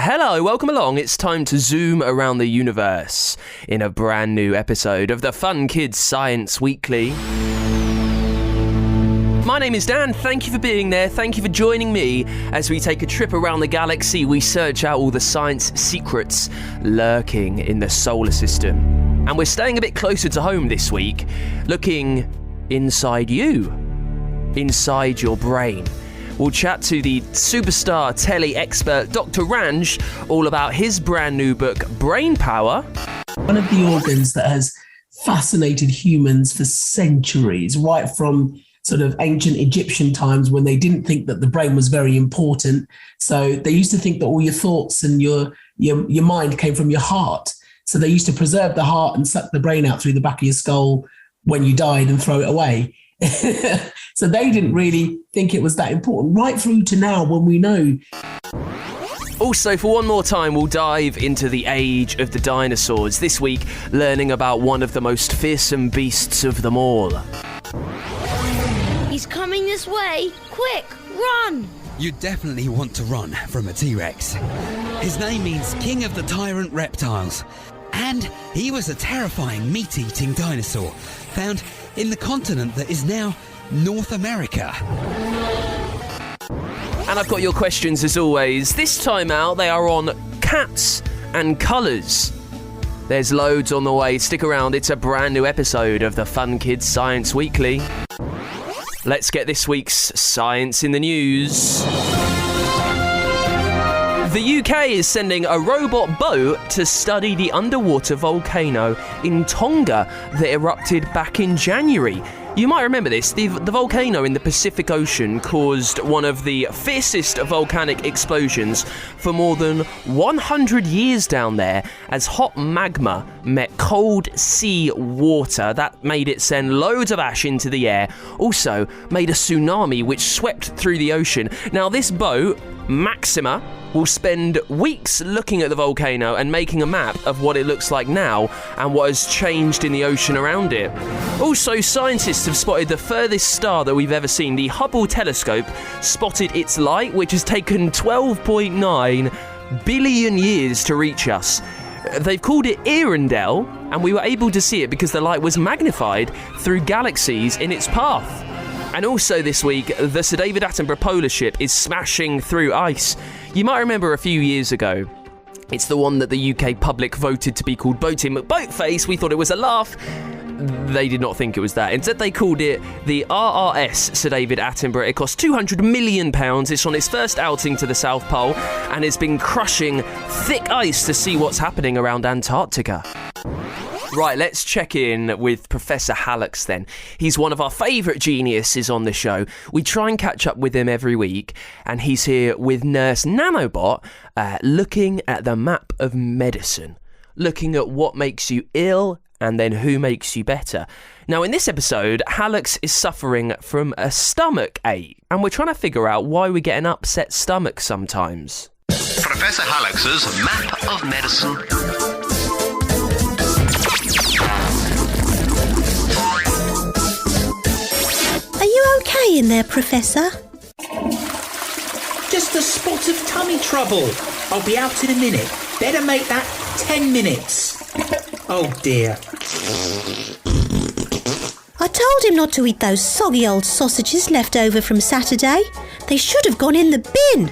Hello, welcome along. It's time to zoom around the universe in a brand new episode of the Fun Kids Science Weekly. My name is Dan, thank you for being there, thank you for joining me as we take a trip around the galaxy. We search out all the science secrets lurking in the solar system. And we're staying a bit closer to home this week, looking inside you, inside your brain. We'll chat to the superstar telly expert Dr Ranj all about his brand new book, Brain Power. One of the organs that has fascinated humans for centuries, right from sort of ancient Egyptian times when they didn't think that the brain was very important. So they used to think that all your thoughts and your mind came from your heart. So they used to preserve the heart and suck the brain out through the back of your skull when you died and throw it away. So they didn't really think it was that important, right through to now when we know. Also, for one more time, we'll dive into the age of the dinosaurs. This week, learning about one of the most fearsome beasts of them all. He's coming this way. Quick, run! You definitely want to run from a T-Rex. His name means King of the Tyrant Reptiles. And he was a terrifying meat-eating dinosaur found in the continent that is now North America. And I've got your questions as always. This time out, they are on cats and colours. There's loads on the way. Stick around. It's a brand new episode of the Fun Kids Science Weekly. Let's get this week's Science in the News. The UK is sending a robot boat to study the underwater volcano in Tonga that erupted back in January. You might remember this. The volcano in the Pacific Ocean caused one of the fiercest volcanic explosions for more than 100 years down there as hot magma met cold sea water. That made it send loads of ash into the air. Also made a tsunami which swept through the ocean. Now this boat, Maxima, will spend weeks looking at the volcano and making a map of what it looks like now and what has changed in the ocean around it. Also, scientists have spotted the furthest star that we've ever seen. The Hubble telescope spotted its light, which has taken 12.9 billion years to reach us. They've called it Earendel, and we were able to see it because the light was magnified through galaxies in its path. And also this week, the Sir David Attenborough polar ship is smashing through ice. You might remember a few years ago, it's the one that the UK public voted to be called Boating McBoatface. We thought it was a laugh. They did not think it was that. Instead, they called it the RRS Sir David Attenborough. It cost £200 million. It's on its first outing to the South Pole and it's been crushing thick ice to see what's happening around Antarctica. Right, let's check in with Professor Hallux then. He's one of our favourite geniuses on the show. We try and catch up with him every week, and he's here with Nurse Nanobot, looking at the map of medicine, looking at what makes you ill and then who makes you better. Now, in this episode, Hallux is suffering from a stomach ache, and we're trying to figure out why we get an upset stomach sometimes. Professor Hallux's map of medicine. Are you okay in there, Professor? Just a spot of tummy trouble. I'll be out in a minute. Better make that 10 minutes. Oh dear. I told him not to eat those soggy old sausages left over from Saturday. They should have gone in the bin.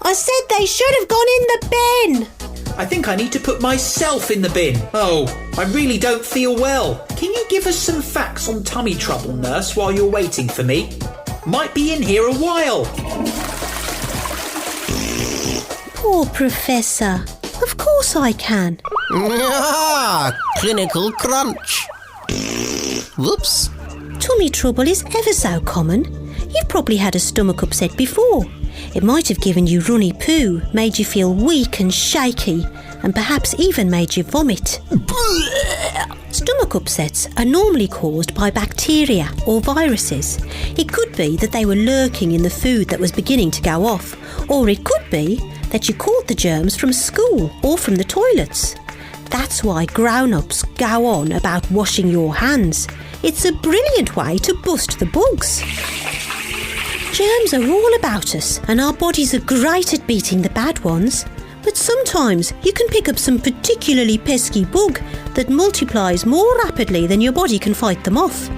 I said they should have gone in the bin. I think I need to put myself in the bin. Oh, I really don't feel well. Can you give us some facts on tummy trouble, nurse, while you're waiting for me? Might be in here a while. Poor Professor. Of course I can. Clinical crunch. Whoops. Tummy trouble is ever so common. You've probably had a stomach upset before. It might have given you runny poo, made you feel weak and shaky, and perhaps even made you vomit. Stomach upsets are normally caused by bacteria or viruses. It could be that they were lurking in the food that was beginning to go off, or it could be that you caught the germs from school or from the toilets. That's why grown-ups go on about washing your hands. It's a brilliant way to bust the bugs. Germs are all about us, and our bodies are great at beating the bad ones. But sometimes you can pick up some particularly pesky bug that multiplies more rapidly than your body can fight them off.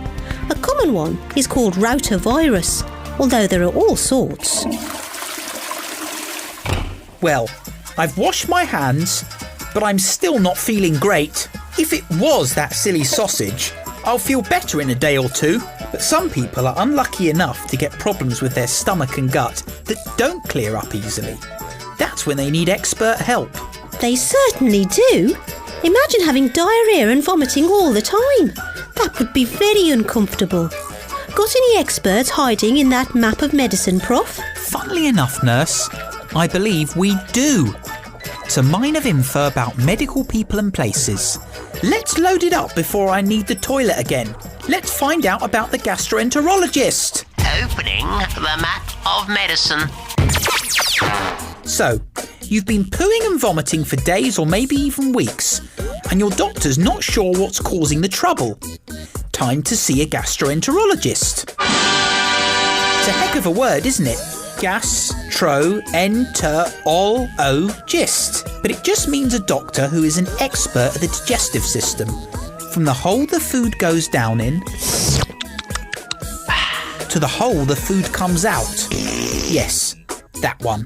A common one is called rotavirus, although there are all sorts. Well, I've washed my hands, but I'm still not feeling great. If it was that silly sausage, I'll feel better in a day or two. But some people are unlucky enough to get problems with their stomach and gut that don't clear up easily. That's when they need expert help. They certainly do. Imagine having diarrhea and vomiting all the time. That would be very uncomfortable. Got any experts hiding in that map of medicine, Prof? Funnily enough, nurse, I believe we do. It's a mine of info about medical people and places. Let's load it up before I need the toilet again. Let's find out about the gastroenterologist. Opening the map of medicine. So, you've been pooing and vomiting for days or maybe even weeks, and your doctor's not sure what's causing the trouble. Time to see a gastroenterologist. It's a heck of a word, isn't it? Gast-ro-enter-ol-o-gist. But it just means a doctor who is an expert at the digestive system. From the hole the food goes down in, to the hole the food comes out. Yes, that one.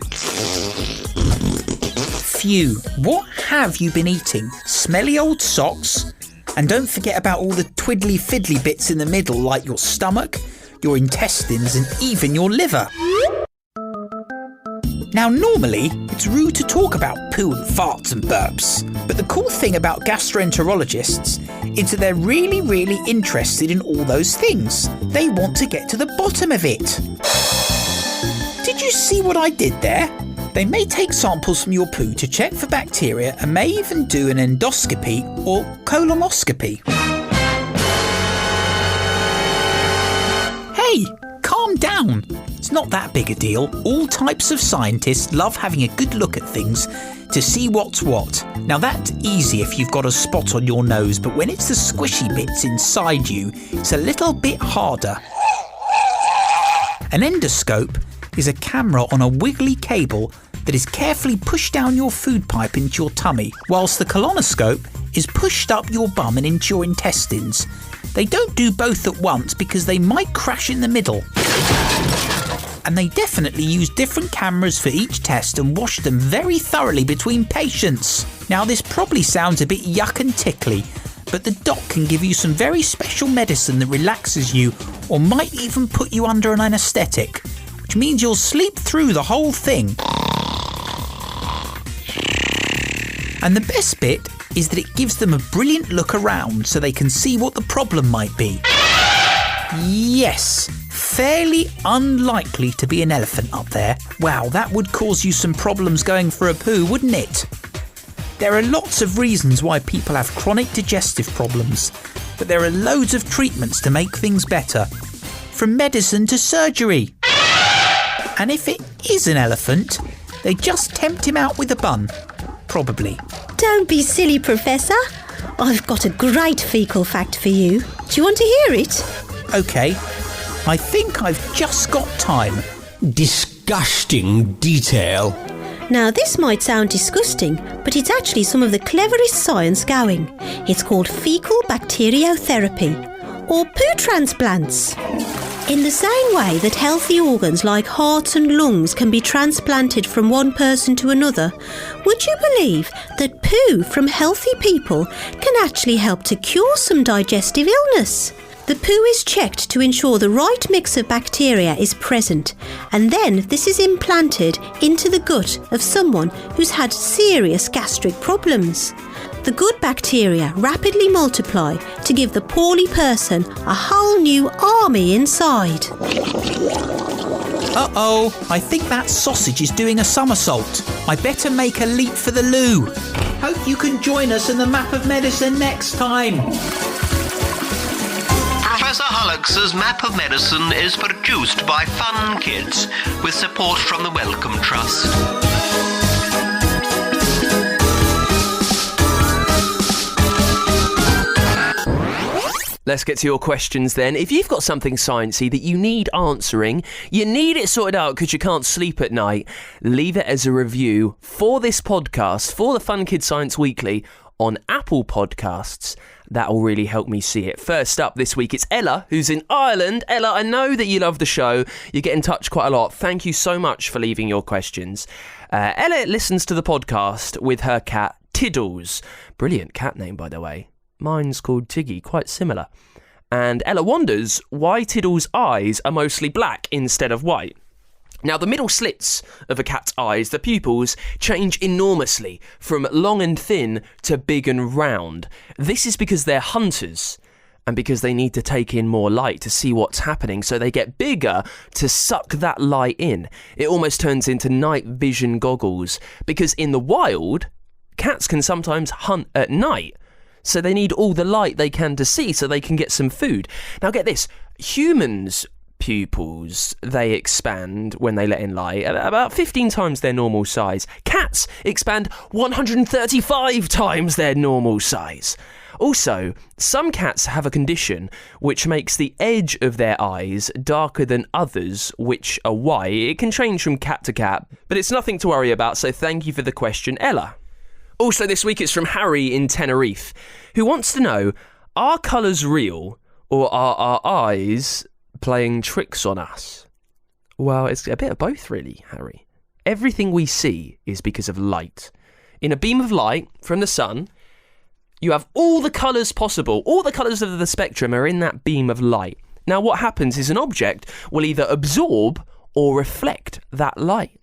Phew, what have you been eating? Smelly old socks? And don't forget about all the twiddly-fiddly bits in the middle, like your stomach, your intestines, and even your liver. Now, normally, it's rude to talk about poo and farts and burps, but the cool thing about gastroenterologists is that they're really, really interested in all those things. They want to get to the bottom of it. Did you see what I did there? They may take samples from your poo to check for bacteria and may even do an endoscopy or colonoscopy. Hey, calm down. It's not that big a deal. All types of scientists love having a good look at things to see what's what. Now that's easy if you've got a spot on your nose, but when it's the squishy bits inside you, it's a little bit harder. An endoscope is a camera on a wiggly cable that is carefully pushed down your food pipe into your tummy, whilst the colonoscope is pushed up your bum and into your intestines. They don't do both at once because they might crash in the middle. And they definitely use different cameras for each test and wash them very thoroughly between patients. Now this probably sounds a bit yuck and tickly, but the doc can give you some very special medicine that relaxes you or might even put you under an anaesthetic, which means you'll sleep through the whole thing. And the best bit is that it gives them a brilliant look around so they can see what the problem might be. Yes, fairly unlikely to be an elephant up there. Wow, that would cause you some problems going for a poo, wouldn't it? There are lots of reasons why people have chronic digestive problems, but there are loads of treatments to make things better, from medicine to surgery. And if it is an elephant, they just tempt him out with a bun. Probably. Don't be silly, Professor. I've got a great fecal fact for you. Do you want to hear it? OK. I think I've just got time. Disgusting detail. Now, this might sound disgusting, but it's actually some of the cleverest science going. It's called fecal bacteriotherapy, or poo transplants. In the same way that healthy organs like hearts and lungs can be transplanted from one person to another, would you believe that poo from healthy people can actually help to cure some digestive illness? The poo is checked to ensure the right mix of bacteria is present, and then this is implanted into the gut of someone who's had serious gastric problems. The good bacteria rapidly multiply to give the poorly person a whole new army inside. Uh-oh, I think that sausage is doing a somersault. I better make a leap for the loo. Hope you can join us in the Map of Medicine next time. Professor Hallux's Map of Medicine is produced by Fun Kids with support from the Wellcome Trust. Let's get to your questions then. If you've got something sciencey that you need answering, you need it sorted out because you can't sleep at night, leave it as a review for this podcast, for the Fun Kids Science Weekly on Apple Podcasts. That will really help me see it. First up this week, it's Ella, who's in Ireland. Ella, I know that you love the show. You get in touch quite a lot. Thank you so much for leaving your questions. Ella listens to the podcast with her cat, Tiddles. Brilliant cat name, by the way. Mine's called Tiggy, quite similar. And Ella wonders why Tiddles' eyes are mostly black instead of white. Now, the middle slits of a cat's eyes, the pupils, change enormously from long and thin to big and round. This is because they're hunters and because they need to take in more light to see what's happening, so they get bigger to suck that light in. It almost turns into night vision goggles, because in the wild, cats can sometimes hunt at night. So they need all the light they can to see so they can get some food. Now get this, humans' pupils, they expand when they let in light at about 15 times their normal size. Cats expand 135 times their normal size. Also, some cats have a condition which makes the edge of their eyes darker than others, which are white. It can change from cat to cat, but it's nothing to worry about, so thank you for the question, Ella. Also this week it's from Harry in Tenerife, who wants to know, are colours real or are our eyes playing tricks on us? Well, it's a bit of both really, Harry. Everything we see is because of light. In a beam of light from the sun, you have all the colours possible. All the colours of the spectrum are in that beam of light. Now what happens is an object will either absorb or reflect that light.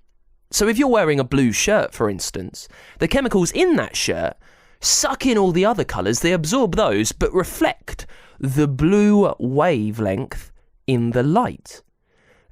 So if you're wearing a blue shirt, for instance, the chemicals in that shirt suck in all the other colours, they absorb those, but reflect the blue wavelength in the light.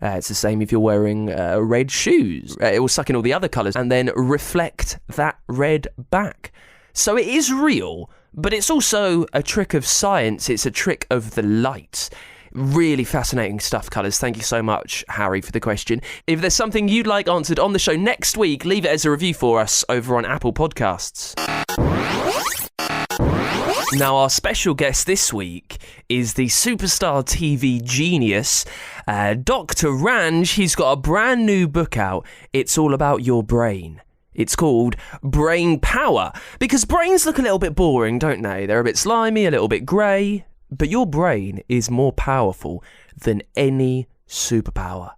It's the same if you're wearing red shoes. It will suck in all the other colours and then reflect that red back. So it is real, but it's also a trick of science. It's a trick of the light. Really fascinating stuff, colours. Thank you so much, Harry, for the question. If there's something you'd like answered on the show next week, leave it as a review for us over on Apple Podcasts. Now, our special guest this week is the superstar TV genius, Dr Ranj. He's got a brand new book out. It's all about your brain. It's called Brain Power, because brains look a little bit boring, don't they? They're a bit slimy, a little bit grey. But your brain is more powerful than any superpower.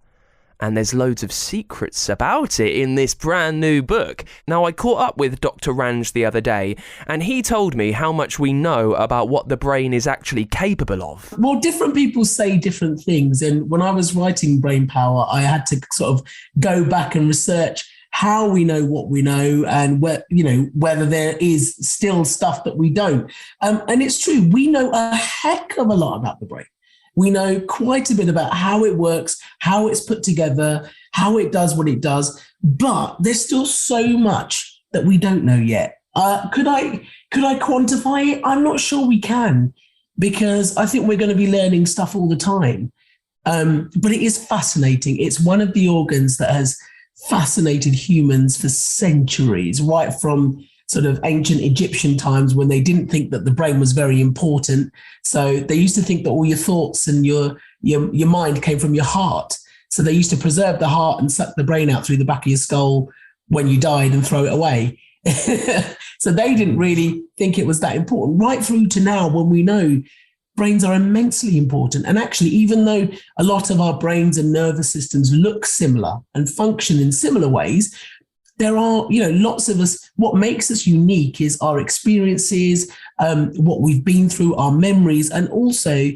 And there's loads of secrets about it in this brand new book. Now, I caught up with Dr. Ranj the other day, and he told me how much we know about what the brain is actually capable of. Well, different people say different things. And when I was writing Brain Power, I had to sort of go back and research how we know what we know and whether there is still stuff that we don't. And it's true, we know a heck of a lot about the brain. We know quite a bit about how it works, how it's put together, how it does what it does, but there's still so much that we don't know yet. Could I quantify it? I'm not sure we can, because I think we're going to be learning stuff all the time. But it is fascinating. It's one of the organs that has fascinated humans for centuries, right from sort of ancient Egyptian times when they didn't think that the brain was very important. So they used to think that all your thoughts and your mind came from your heart. So they used to preserve the heart and suck the brain out through the back of your skull when you died and throw it away. So they didn't really think it was that important, right through to now when we know brains are immensely important. And actually, even though a lot of our brains and nervous systems look similar and function in similar ways, there are, lots of us, what makes us unique is our experiences, what we've been through, our memories, and also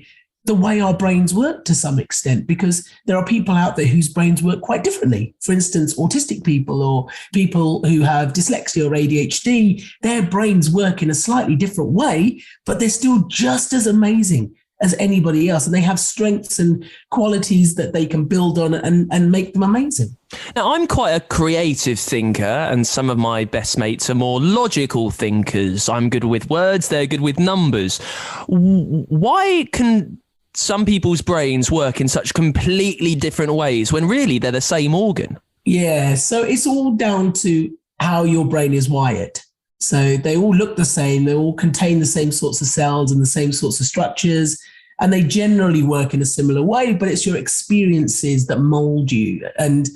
the way our brains work to some extent, because there are people out there whose brains work quite differently. For instance, autistic people or people who have dyslexia or ADHD, their brains work in a slightly different way, but they're still just as amazing as anybody else. And they have strengths and qualities that they can build on and make them amazing. Now, I'm quite a creative thinker, and some of my best mates are more logical thinkers. I'm good with words, they're good with numbers. Why can some people's brains work in such completely different ways when really they're the same organ? Yeah, so it's all down to how your brain is wired. So they all look the same. They all contain the same sorts of cells and the same sorts of structures. And they generally work in a similar way, but it's your experiences that mold you. And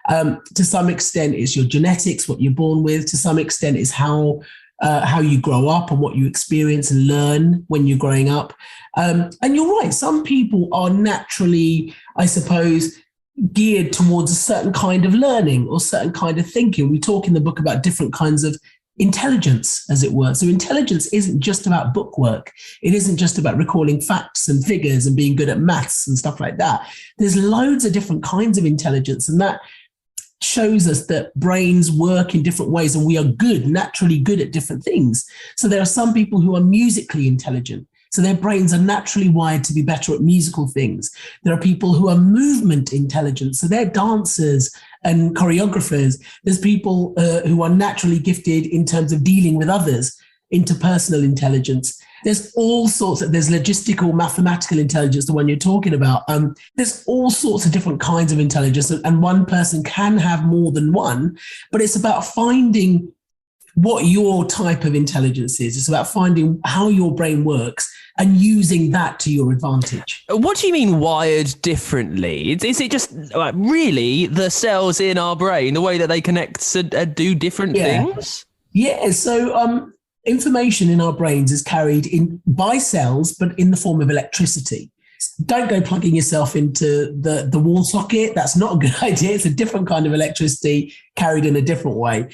to some extent, it's your genetics, what you're born with. To some extent, it's how you grow up and what you experience and learn when you're growing up. And you're right. Some people are naturally, I suppose, geared towards a certain kind of learning or certain kind of thinking. We talk in the book about different kinds of intelligence, as it were. So intelligence isn't just about book work. It isn't just about recalling facts and figures and being good at maths and stuff like that. There's loads of different kinds of intelligence, and that shows us that brains work in different ways, and we are naturally good at different things. So there are some people who are musically intelligent. So their brains are naturally wired to be better at musical things. There are people who are movement intelligent. So they're dancers and choreographers. There's people who are naturally gifted in terms of dealing with others, interpersonal intelligence. There's all sorts there's logistical, mathematical intelligence, the one you're talking about. There's all sorts of different kinds of intelligence, and one person can have more than one, but it's about finding what your type of intelligence is. It's about finding how your brain works and using that to your advantage. What do you mean wired differently? Is it just really the cells in our brain, the way that they connect and do different things? Yeah, so information in our brains is carried in by cells, but in the form of electricity. Don't go plugging yourself into the wall socket. That's not a good idea. It's a different kind of electricity carried in a different way.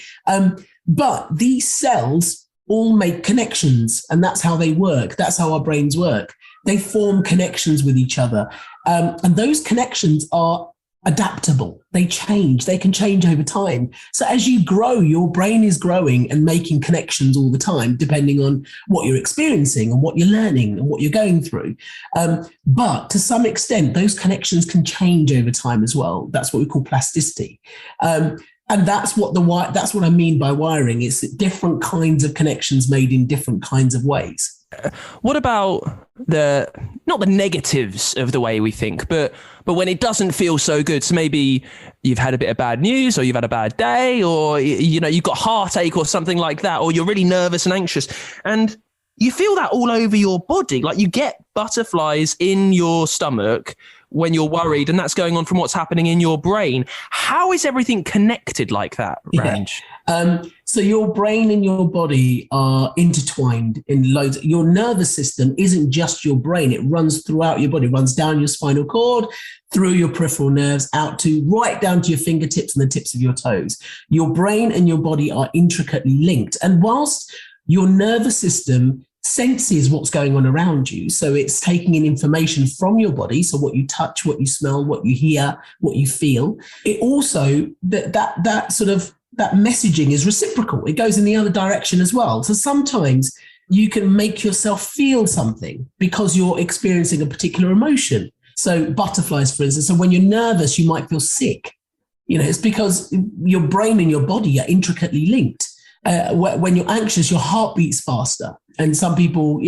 But these cells all make connections, and that's how they work. That's how our brains work. They form connections with each other. And those connections are adaptable. They change. They can change over time. So as you grow, your brain is growing and making connections all the time, depending on what you're experiencing and what you're learning and what you're going through. But to some extent, those connections can change over time as well. That's what we call plasticity. And that's what I mean by wiring. It's different kinds of connections made in different kinds of ways. What about not the negatives of the way we think, but when it doesn't feel so good? So maybe you've had a bit of bad news, or you've had a bad day, or you've got heartache or something like that, or you're really nervous and anxious, and you feel that all over your body. Like you get butterflies in your stomach when you're worried, and that's going on from what's happening in your brain. How is everything connected like that, Ranj? So your brain and your body are intertwined in loads. Your nervous system isn't just your brain. It runs throughout your body. It runs down your spinal cord, through your peripheral nerves, right down to your fingertips and the tips of your toes. Your brain and your body are intricately linked. And whilst your nervous system senses what's going on around you, so it's taking in information from your body, so what you touch, what you smell, what you hear, what you feel, it also that messaging is reciprocal. It goes in the other direction as well. So sometimes you can make yourself feel something because you're experiencing a particular emotion. So butterflies, for instance. So when you're nervous, you might feel sick. It's because your brain and your body are intricately linked. When you're anxious, your heart beats faster. And some people,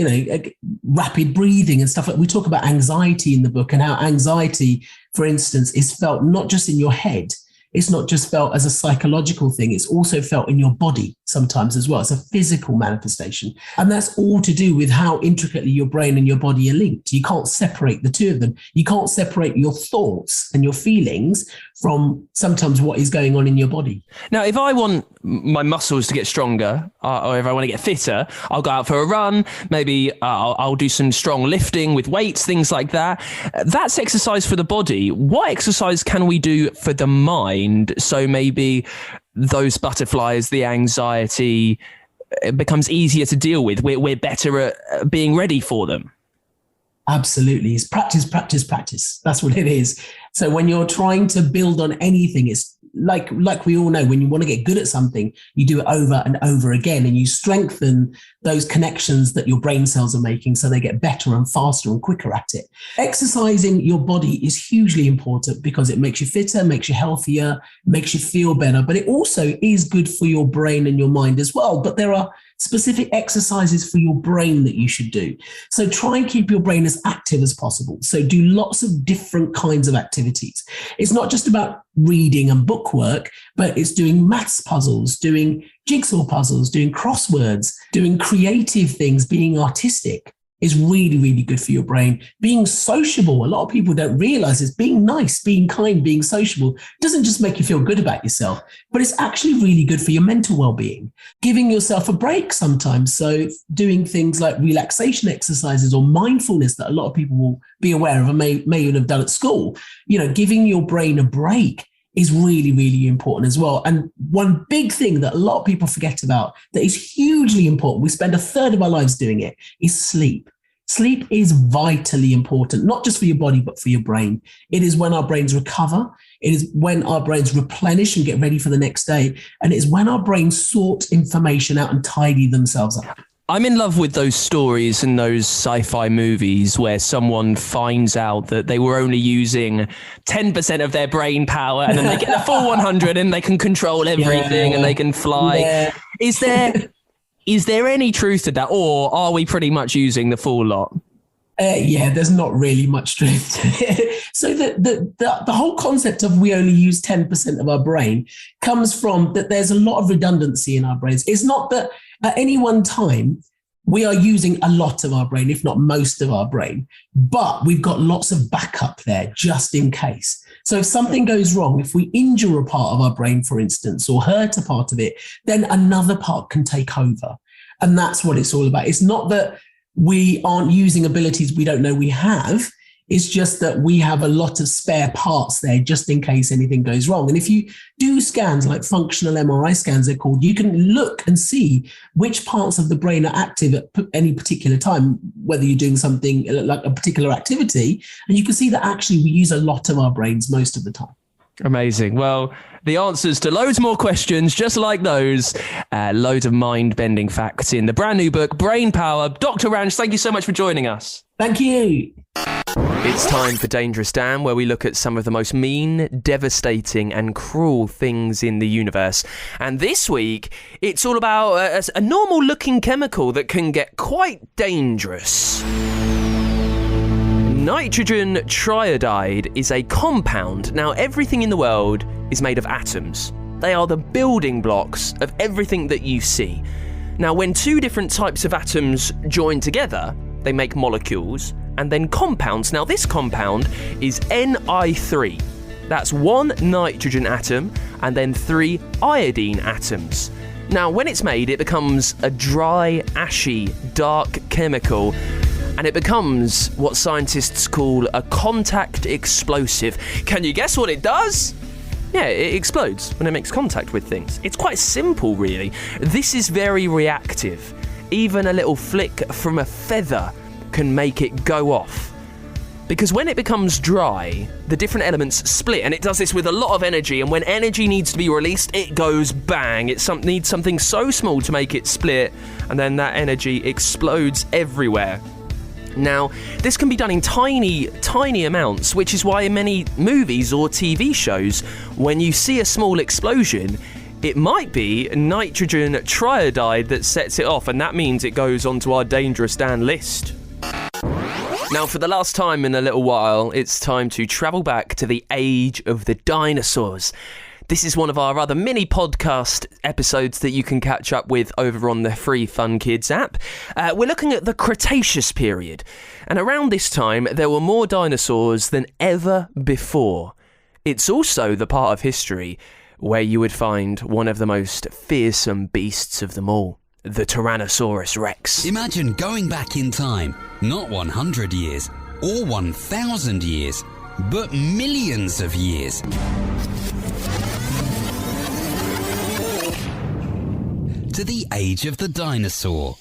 rapid breathing and stuff like. We talk about anxiety in the book, and how anxiety, for instance, is felt not just in your head. It's not just felt as a psychological thing. It's also felt in your body sometimes as well. It's a physical manifestation. And that's all to do with how intricately your brain and your body are linked. You can't separate the two of them. You can't separate your thoughts and your feelings from sometimes what is going on in your body. Now, if I want my muscles to get stronger, or if I want to get fitter, I'll go out for a run. Maybe I'll do some strong lifting with weights, things like that. That's exercise for the body. What exercise can we do for the mind? So maybe those butterflies, the anxiety, it becomes easier to deal with. We're better at being ready for them. Absolutely. It's practice, practice, practice. That's what it is. So when you're trying to build on anything, it's like we all know, when you want to get good at something, you do it over and over again, and you strengthen those connections that your brain cells are making so they get better and faster and quicker at it. Exercising your body is hugely important because it makes you fitter, makes you healthier, makes you feel better, but it also is good for your brain and your mind as well. But there are specific exercises for your brain that you should do. So try and keep your brain as active as possible. So do lots of different kinds of activities. It's not just about reading and book work, but it's doing maths puzzles, doing jigsaw puzzles, doing crosswords, doing creative things, being artistic is really, really good for your brain. Being sociable, a lot of people don't realize is being nice, being kind, being sociable doesn't just make you feel good about yourself, but it's actually really good for your mental well-being. Giving yourself a break sometimes. So doing things like relaxation exercises or mindfulness that a lot of people will be aware of and may even have done at school. Giving your brain a break is really, really important as well. And one big thing that a lot of people forget about that is hugely important, we spend a third of our lives doing it, is sleep. Sleep is vitally important, not just for your body, but for your brain. It is when our brains recover. It is when our brains replenish and get ready for the next day. And it is when our brains sort information out and tidy themselves up. I'm in love with those stories and those sci-fi movies where someone finds out that they were only using 10% of their brain power and then they get the full 100 and they can control everything and they can fly. Yeah. Is there any truth to that, or are we pretty much using the full lot? There's not really much truth to it. So the whole concept of we only use 10% of our brain comes from that there's a lot of redundancy in our brains. It's not that at any one time we are using a lot of our brain, if not most of our brain, but we've got lots of backup there just in case. So if something goes wrong, if we injure a part of our brain, for instance, or hurt a part of it, then another part can take over. And that's what it's all about. It's not that we aren't using abilities we don't know we have. It's just that we have a lot of spare parts there just in case anything goes wrong. And if you do scans like functional MRI scans, they're called, you can look and see which parts of the brain are active at any particular time, whether you're doing something like a particular activity. And you can see that actually we use a lot of our brains most of the time. Amazing. Well, the answers to loads more questions just like those, loads of mind-bending facts in the brand new book, Brain Power. Dr. Ranj, thank you so much for joining us. Thank you. It's time for Dangerous Dan, where we look at some of the most mean, devastating and cruel things in the universe. And this week, it's all about a normal-looking chemical that can get quite dangerous. Nitrogen triiodide is a compound. Now, everything in the world is made of atoms. They are the building blocks of everything that you see. Now, when two different types of atoms join together, they make molecules and then compounds. Now, this compound is Ni3. That's one nitrogen atom and then 3 iodine atoms. Now, when it's made, it becomes a dry, ashy, dark chemical, and it becomes what scientists call a contact explosive. Can you guess what it does? Yeah, it explodes when it makes contact with things. It's quite simple, really. This is very reactive. Even a little flick from a feather can make it go off. Because when it becomes dry, the different elements split, and it does this with a lot of energy, and when energy needs to be released, it goes bang. It needs something so small to make it split, and then that energy explodes everywhere. Now, this can be done in tiny, tiny amounts, which is why in many movies or TV shows, when you see a small explosion, it might be nitrogen triiodide that sets it off, and that means it goes onto our Dangerous Dan list. Now, for the last time in a little while, it's time to travel back to the age of the dinosaurs. This is one of our other mini podcast episodes that you can catch up with over on the free Fun Kids app. We're looking at the Cretaceous period. And around this time, there were more dinosaurs than ever before. It's also the part of history where you would find one of the most fearsome beasts of them all, the Tyrannosaurus Rex. Imagine going back in time, not 100 years or 1,000 years, but millions of years. To the age of the dinosaur.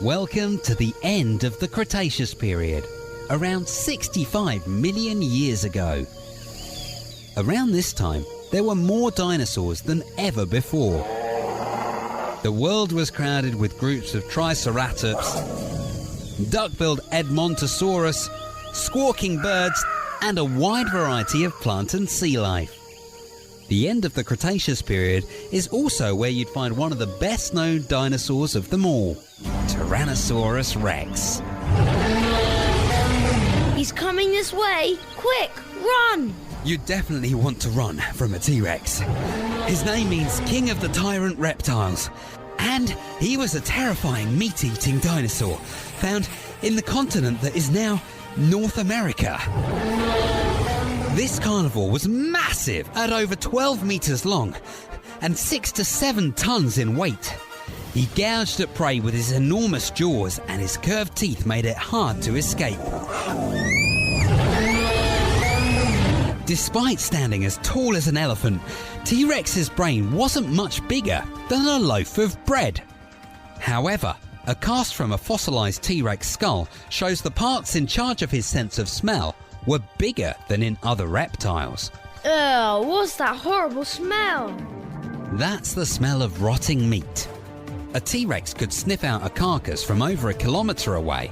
Welcome to the end of the Cretaceous period, around 65 million years ago. Around this time, there were more dinosaurs than ever before. The world was crowded with groups of Triceratops, duck-billed Edmontosaurus, squawking birds, and a wide variety of plant and sea life. The end of the Cretaceous period is also where you'd find one of the best known dinosaurs of them all, Tyrannosaurus Rex. He's coming this way. Quick, run! You definitely want to run from a T-Rex. His name means King of the Tyrant Reptiles. And he was a terrifying meat-eating dinosaur found in the continent that is now North America. This carnivore was massive at over 12 metres long and 6 to 7 tonnes in weight. He gouged at prey with his enormous jaws, and his curved teeth made it hard to escape. Despite standing as tall as an elephant, T-Rex's brain wasn't much bigger than a loaf of bread. However, a cast from a fossilised T-Rex skull shows the parts in charge of his sense of smell were bigger than in other reptiles. Ugh, what's that horrible smell? That's the smell of rotting meat. A T-Rex could sniff out a carcass from over a kilometre away.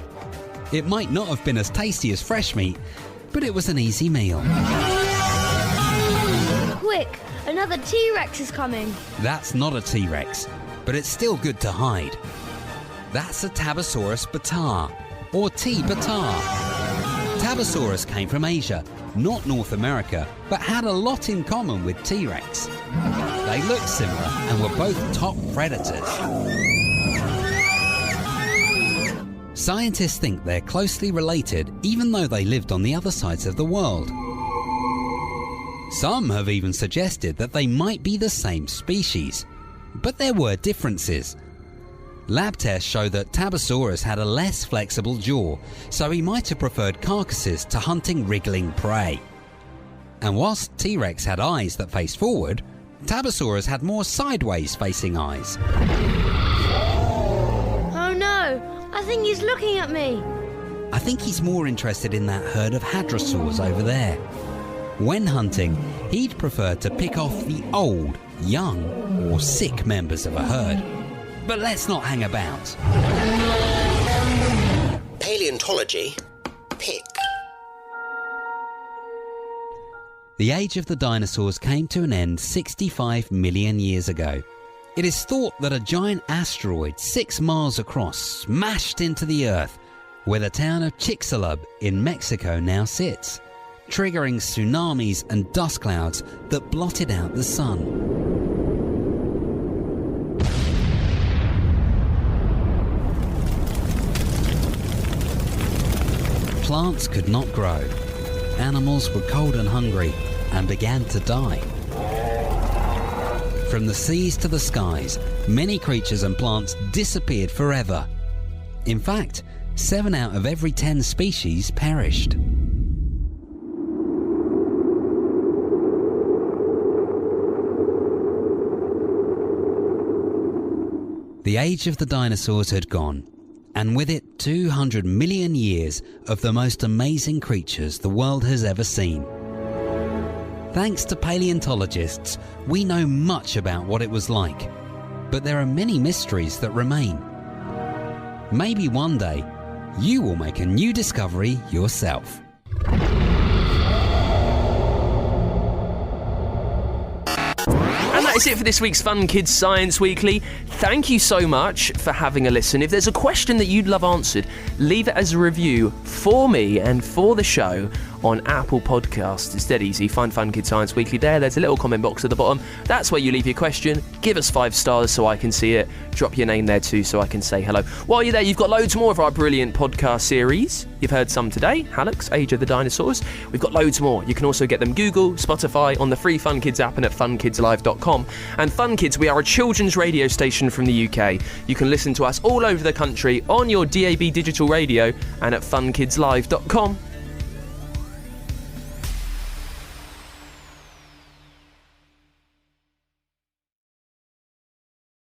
It might not have been as tasty as fresh meat, but it was an easy meal. Quick, another T-Rex is coming. That's not a T-Rex, but it's still good to hide. That's a Tabosaurus bataar, or T. bataar. Tabosaurus came from Asia, not North America, but had a lot in common with T-Rex. They looked similar and were both top predators. Scientists think they're closely related even though they lived on the other sides of the world. Some have even suggested that they might be the same species, but there were differences. Lab tests show that Tabosaurus had a less flexible jaw, so he might have preferred carcasses to hunting wriggling prey. And whilst T-Rex had eyes that faced forward, Tabosaurus had more sideways facing eyes. Oh no, I think he's looking at me. I think he's more interested in that herd of hadrosaurs over there. When hunting, he'd prefer to pick off the old, young, or sick members of a herd. But let's not hang about. Paleontology. Pick. The age of the dinosaurs came to an end 65 million years ago. It is thought that a giant asteroid 6 miles across smashed into the Earth, where the town of Chicxulub in Mexico now sits, triggering tsunamis and dust clouds that blotted out the sun. Plants could not grow. Animals were cold and hungry and began to die. From the seas to the skies, many creatures and plants disappeared forever. In fact, 7 out of every 10 species perished. The age of the dinosaurs had gone, and with it 200 million years of the most amazing creatures the world has ever seen. Thanks to paleontologists, we know much about what it was like, but there are many mysteries that remain. Maybe one day, you will make a new discovery yourself. And that is it for this week's Fun Kids Science Weekly. Thank you so much for having a listen. If there's a question that you'd love answered, leave it as a review for me and for the show on Apple Podcasts. It's dead easy. Find Fun Kids Science Weekly there. There's a little comment box at the bottom. That's where you leave your question. Give us 5 stars so I can see it. Drop your name there too so I can say hello. While you're there, you've got loads more of our brilliant podcast series. You've heard some today. Hallux, Age of the Dinosaurs. We've got loads more. You can also get them Google, Spotify, on the free Fun Kids app and at funkidslive.com. And Fun Kids, we are a children's radio station from the UK. You can listen to us all over the country on your DAB digital radio and at funkidslive.com.